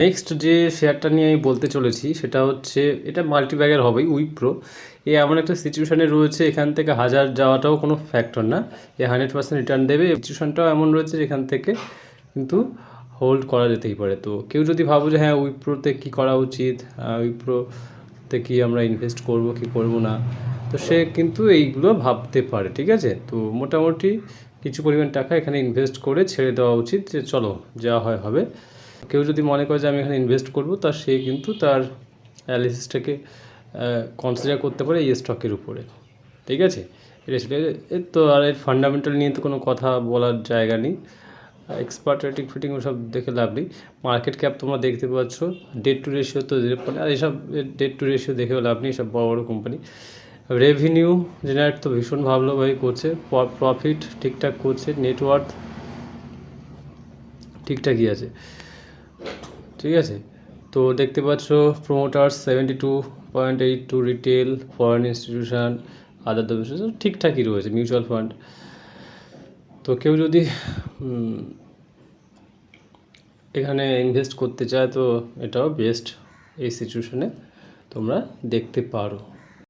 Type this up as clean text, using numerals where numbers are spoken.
Next যে শেয়ারটা নিয়ে আমি বলতে চলেছি সেটা হচ্ছে, এটা মাল্টিব্যাগের হবেই, উইপ্রো। এ এমন একটা সিচুয়েশানে রয়েছে, এখান থেকে হাজার যাওয়াটাও কোনো ফ্যাক্টর না, এ 100% রিটার্ন দেবে। সিচুয়েশানটাও এমন রয়েছে যেখান থেকে কিন্তু হোল্ড করা যেতেই পারে। তো কেউ যদি ভাবো যে হ্যাঁ উইপ্রোতে কী করা উচিত, উইপ্রোতে কি আমরা ইনভেস্ট করব কি করব না, তো সে কিন্তু এইগুলো ভাবতে পারে, ঠিক আছে। তো মোটামুটি কিছু পরিমাণ টাকা এখানে ইনভেস্ট করে ছেড়ে দেওয়া উচিত, যে চলো যা হয় হবে। কেউ যদি মনে করে যে আমি এখানে ইনভেস্ট করব, তা সে কিন্তু তার অ্যানালিসিসটাকে কনসিডার করতে পারে এই স্টকের উপরে, ঠিক আছে। এটা সেটা এর তো আর এর ফান্ডামেন্টাল নিয়ে তো কোনো কথা বলার জায়গা নেই। এক্সপার্ট রেটিং ফিটিং ওসব দেখে লাভ নেই। মার্কেট ক্যাপ তোমরা দেখতে পাচ্ছ, ডেট টু রেশিও তো আর এসব ডেট টু রেশিও দেখেও লাভ নেই, সব বড় বড় কোম্পানি। রেভিনিউ জেনারেট তো ভীষণ ভালোভাবে করছে, প্রফিট ঠিকঠাক করছে, নেটওয়ার্থ ঠিকঠাকই আছে, ঠিক আছে। তো দেখতে পাচ্ছ প্রোমোটার্স 72.82, retail, foreign institution, other the ঠিকঠাকই রয়েছে, মিউচুয়াল ফান্ড। তো কেউ যদি এখানে ইনভেস্ট করতে চায় তো এটাও বেস্ট, এই সিচুয়েশনে তোমরা দেখতে পারো।